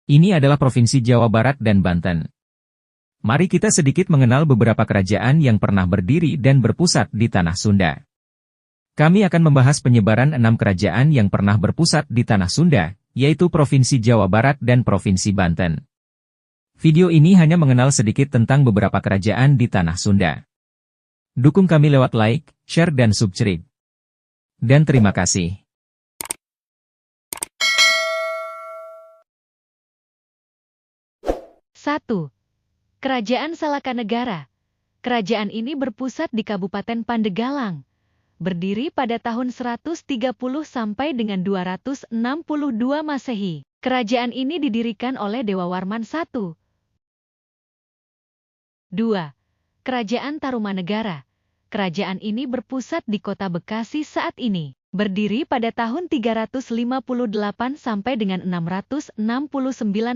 Ini adalah Provinsi Jawa Barat dan Banten. Mari kita sedikit mengenal beberapa kerajaan yang pernah berdiri dan berpusat di Tanah Sunda. Kami akan membahas penyebaran 6 kerajaan yang pernah berpusat di Tanah Sunda, yaitu Provinsi Jawa Barat dan Provinsi Banten. Video ini hanya mengenal sedikit tentang beberapa kerajaan di Tanah Sunda. Dukung kami lewat like, share dan subscribe. Dan terima kasih. Satu. Kerajaan Salakanegara. Kerajaan ini berpusat di Kabupaten Pandegalang. Berdiri pada tahun 130 sampai dengan 262 Masehi. Kerajaan ini didirikan oleh Dewa Warman I. 2. Kerajaan Tarumanegara. Kerajaan ini berpusat di kota Bekasi saat ini. Berdiri pada tahun 358 sampai dengan 669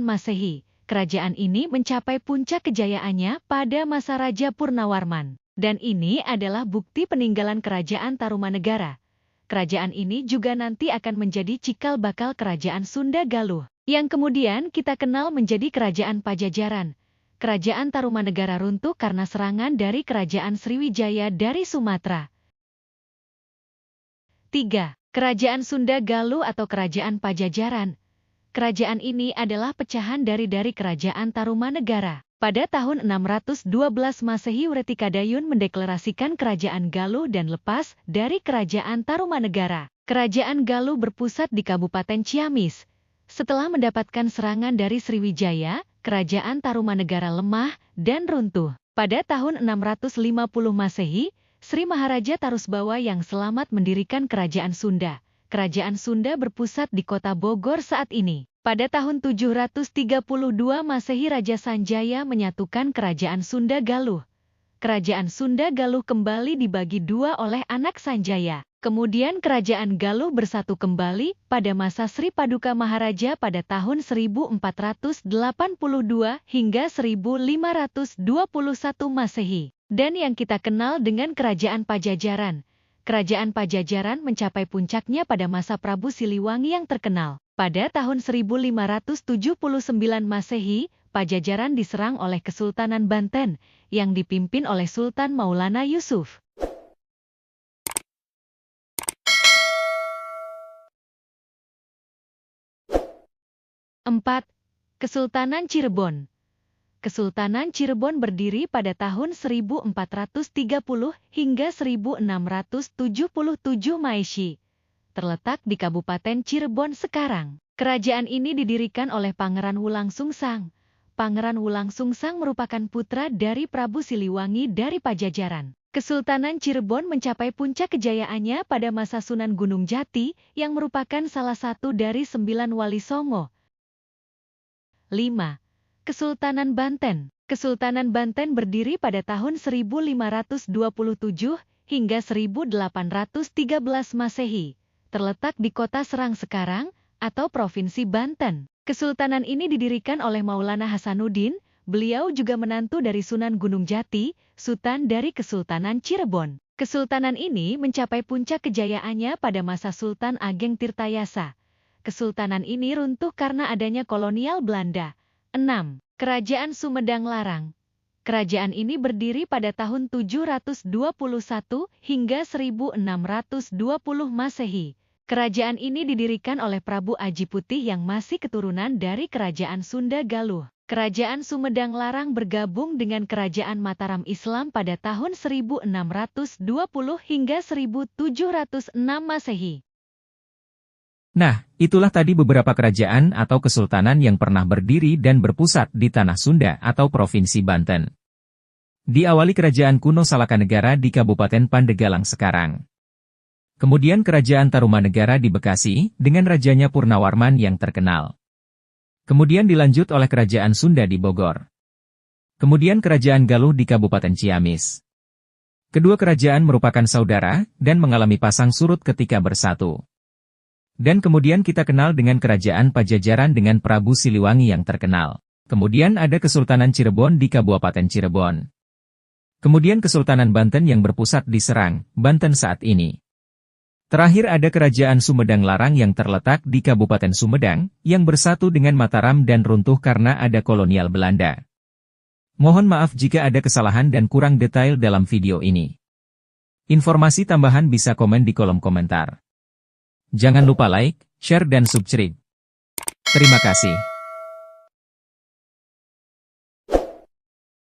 Masehi. Kerajaan ini mencapai puncak kejayaannya pada masa Raja Purnawarman. Dan ini adalah bukti peninggalan Kerajaan Tarumanegara. Kerajaan ini juga nanti akan menjadi cikal bakal Kerajaan Sunda Galuh, yang kemudian kita kenal menjadi Kerajaan Pajajaran. Kerajaan Tarumanegara runtuh karena serangan dari Kerajaan Sriwijaya dari Sumatera. 3. Kerajaan Sunda Galuh atau Kerajaan Pajajaran. Kerajaan ini adalah pecahan dari Kerajaan Tarumanegara. Pada tahun 612 Masehi Wretikadayun mendeklarasikan Kerajaan Galuh dan lepas dari Kerajaan Tarumanegara. Kerajaan Galuh berpusat di Kabupaten Ciamis. Setelah mendapatkan serangan dari Sriwijaya, Kerajaan Tarumanegara lemah dan runtuh. Pada tahun 650 Masehi, Sri Maharaja Tarusbawa yang selamat mendirikan Kerajaan Sunda. Kerajaan Sunda berpusat di kota Bogor saat ini. Pada tahun 732 Masehi Raja Sanjaya menyatukan Kerajaan Sunda Galuh. Kerajaan Sunda Galuh kembali dibagi dua oleh anak Sanjaya. Kemudian Kerajaan Galuh bersatu kembali pada masa Sri Paduka Maharaja pada tahun 1482 hingga 1521 Masehi. Dan yang kita kenal dengan Kerajaan Pajajaran. Kerajaan Pajajaran mencapai puncaknya pada masa Prabu Siliwangi yang terkenal. Pada tahun 1579 Masehi, Pajajaran diserang oleh Kesultanan Banten, yang dipimpin oleh Sultan Maulana Yusuf. 4. Kesultanan Cirebon. Kesultanan Cirebon berdiri pada tahun 1430 hingga 1677 Masehi. Terletak di Kabupaten Cirebon sekarang. Kerajaan ini didirikan oleh Pangeran Wulangsungsang. Pangeran Wulangsungsang merupakan putra dari Prabu Siliwangi dari Pajajaran. Kesultanan Cirebon mencapai puncak kejayaannya pada masa Sunan Gunung Jati, yang merupakan salah satu dari 9 Wali Songo. 5. Kesultanan Banten. Kesultanan Banten berdiri pada tahun 1527 hingga 1813 Masehi. Terletak di kota Serang sekarang, atau Provinsi Banten. Kesultanan ini didirikan oleh Maulana Hasanuddin. Beliau juga menantu dari Sunan Gunung Jati, Sultan dari Kesultanan Cirebon. Kesultanan ini mencapai puncak kejayaannya pada masa Sultan Ageng Tirtayasa. Kesultanan ini runtuh karena adanya kolonial Belanda. 6. Kerajaan Sumedang Larang. Kerajaan ini berdiri pada tahun 721 hingga 1620 Masehi. Kerajaan ini didirikan oleh Prabu Aji Putih yang masih keturunan dari Kerajaan Sunda Galuh. Kerajaan Sumedang Larang bergabung dengan Kerajaan Mataram Islam pada tahun 1620 hingga 1706 Masehi. Nah, itulah tadi beberapa kerajaan atau kesultanan yang pernah berdiri dan berpusat di Tanah Sunda atau Provinsi Banten. Diawali Kerajaan kuno Salakanegara di Kabupaten Pandegalang sekarang. Kemudian Kerajaan Tarumanegara di Bekasi dengan rajanya Purnawarman yang terkenal. Kemudian dilanjut oleh Kerajaan Sunda di Bogor. Kemudian Kerajaan Galuh di Kabupaten Ciamis. Kedua kerajaan merupakan saudara dan mengalami pasang surut ketika bersatu. Dan kemudian kita kenal dengan Kerajaan Pajajaran dengan Prabu Siliwangi yang terkenal. Kemudian ada Kesultanan Cirebon di Kabupaten Cirebon. Kemudian Kesultanan Banten yang berpusat di Serang, Banten saat ini. Terakhir ada Kerajaan Sumedang Larang yang terletak di Kabupaten Sumedang, yang bersatu dengan Mataram dan runtuh karena ada kolonial Belanda. Mohon maaf jika ada kesalahan dan kurang detail dalam video ini. Informasi tambahan bisa komen di kolom komentar. Jangan lupa like, share dan subscribe. Terima kasih.